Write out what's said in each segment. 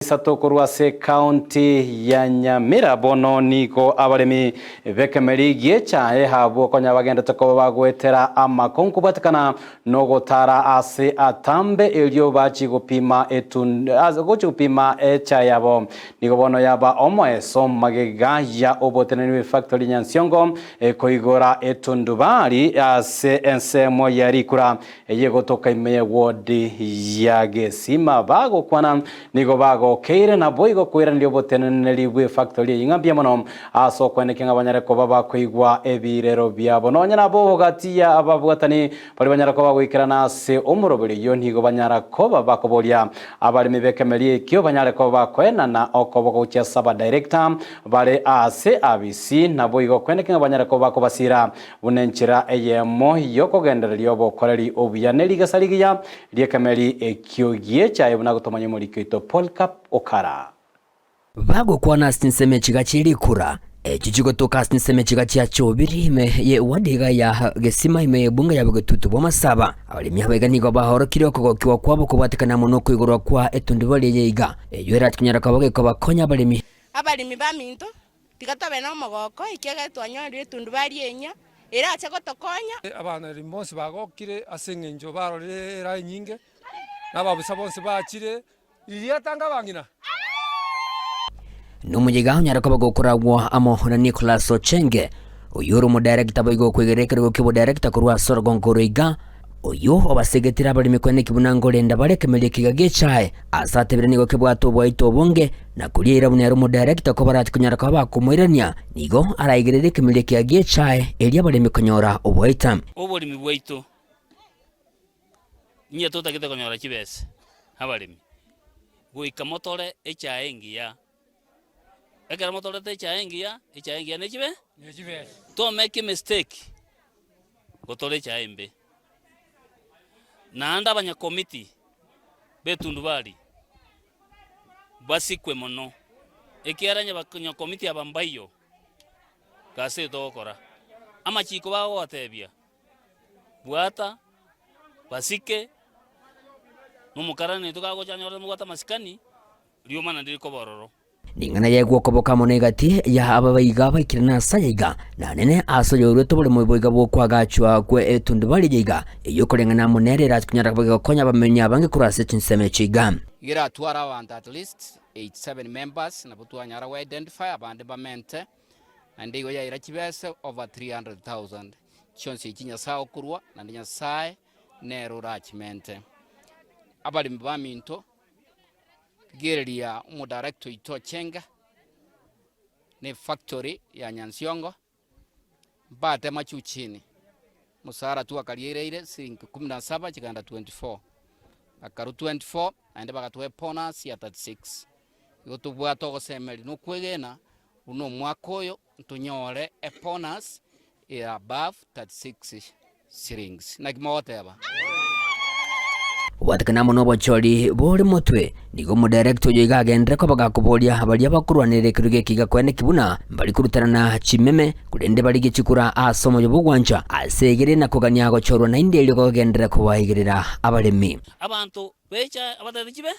Satokorwase county ya Nyamira bono niko abaremi bekemeri giecha habo konya bagenda toko bagwetera amakonku batakana no gotara ase atambe elio bachi gupima gupima echa yabo niko bono yaba omo eso magega ya oboteneni factory Nyansiongo koigora etundubari ase ensemo yarikura yegotoka ime wodi ya Gesima bago kwana niko bago keire na boigo kwera ndio boteneneli bwe factory ingambia mono aso kwenekenga banyare ko baba kwigwa ebirero byabo nonya nabo gatia ababwatani bali banyara ko bagwikira nase omurobiri yo ntigo banyara ko baba kobolia abali mibekemeli kyo banyare ko bakwena na okoboko cya saba director bale ase abisi na boigo kwenekenga banyare ko bakobasira bunenchira eyemo yoko genderelyo bokoreri obuyaneli gasaligiya liekemeli ekyo giecha ebuna gutomanya muri kito Polka Okara bago kwa nasi nseme chiga chirikura chichigo toka nseme chiga chia chobiri ime ye wadiga ya Gesima ime ye bunga ya bagotutu boma saba abali mihabega nigo bahoro kiroko kiwa kwabo kubatikana muno kwigorwa kwa etundibali yeiga yera kinyara kabage ko bakonya abali baminto tikatobe no mogoko ikega twanyori etundibali enya era acha gotokonya abana rimonsi bagokire asengenjo barore ra nyinge nababusa bonse bachire iriatanga bangina Numujiga nyara ko bagokoragwa amo na Nicholas Ochenge uyuru mu director boigo kwegerekere go kibo director kurwa Sorgonkoro iga uyu obasegetira bali mikwene kibunangole ndabalekemele kigagechae asatebere nigo kibwato bwaito bonge na kulira bunero mu director ko barati kunyara ko bakumwirania nigo arayigerere kemele kigagechae elia bali mikonyora obwaita oboli mibwaito nya tota kite konyora kibese habalimi goika motore echa engia ekera motore te echa engia ne kibe to make a mistake gotore echa embe naanda banya committee betundubali basikwe mono ekiaranya bakanya committee abambayo kase tokora ama chiko bawo watebia bwata basike numukarane tukagochanyora mugata masikani liyo mana ndiriko bororo ningana yegwo koboka monegati ya ababaiga baikirana sayiga na nene aso yorwe tobole moiboiga bwo kwagachwa kwe etundubali yiga iyo kolengana monerera kunyara baga konya bamenya bange kurase chinseme chiga gira twara want at least 87 members na butu anyara we identify abande bamente ande go yaira kibese over 300,000 chonse kinya sao kurwa na nya sai nero rachimente abali mbaminto gereria umu director ito Chenga ne factory ya Nyansiongo bate machu chini musara tu akalireire sinki 17 chikanda 24 akaru 24 ande bakatwe bonus ya 36 yoto bwato gosemeli no kwegena uno mwakoyo ntonyore e bonus ya above 36 shillings na kimoteba watakana muno bochori bori motwe nigo mu director yiga agendera ko bagakubolia abali abakurwanire kiruge kiga kwene kibuna bali kurutarana chimeme kulende bali gicikura asomo yobugwanja asegere na kuganya gochorwa na indeli ko agendera ko bayigerera abalemi abantu becha abatari kibe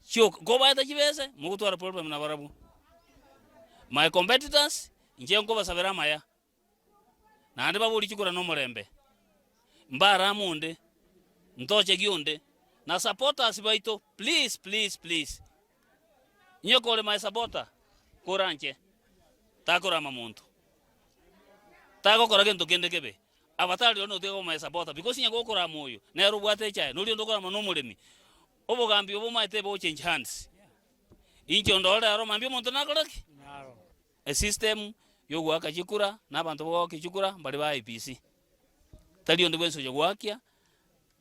cyo go bayata kibese mu gutwara problem na barabu my competitors nje ngo basabera maya nande babuli kikura no murembe mbara munde ntoche gionde na supporters baito please nyokole my supporter koranche takora mamuntu tako kora gento kende kebe abatali ono tego my supporter because nyago kora moyo na rubwate chae nuli ndokora mano mulemi obogambi obo maite bo change hands injo ndole aro mambio muntu nakolaki a system yogo akachikura na bantu bo kichukura bali ba IPC talio ndwenso yogwakia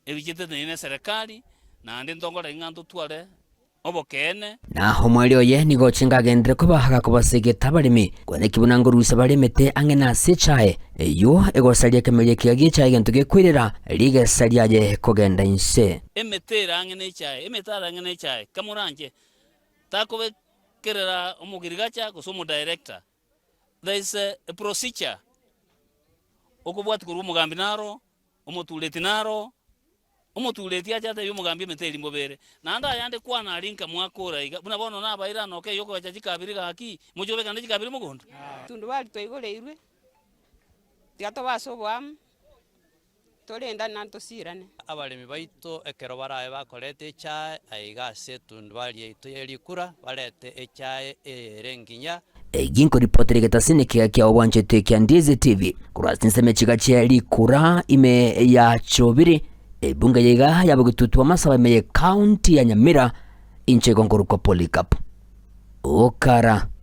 ebichete nene serikali na ande ndongora inganto twale obokene na homweli oye nigo chinga gendere ko bahaga ko basegeta balimi kwene kibunango rusa balemete angena sechae eyo egosalia kemelie kiagi chae gento gekwirira lige saliaje kogenda inse emetera angene chae emetara angene chae kamuranje takobe kerera omugirigacha kusomo director there is a procedure okubwati kuru mugambi naro omotuleti naro omotuleti achate yomugambia meteri mbobere nanda yande kwana alinka mwakora iga buna bono na baira noke yoko bachaji kabiri gaki mujobe kande kabiri mugondo tundu bali toigoreirwe tigato basobwam torenda nanto sirane abalemi baito ekero baraye bakorete echae aigase tundu bali eito yerikura barete echae erenginya ginko ripoteri getasine kia obwanchete kia Ndizi TV kurasi mechiga chia likura ime ya chobiri bunge yega yabugitutu masaba me county ya Nyamira inche gongoruko Polycarp Okara.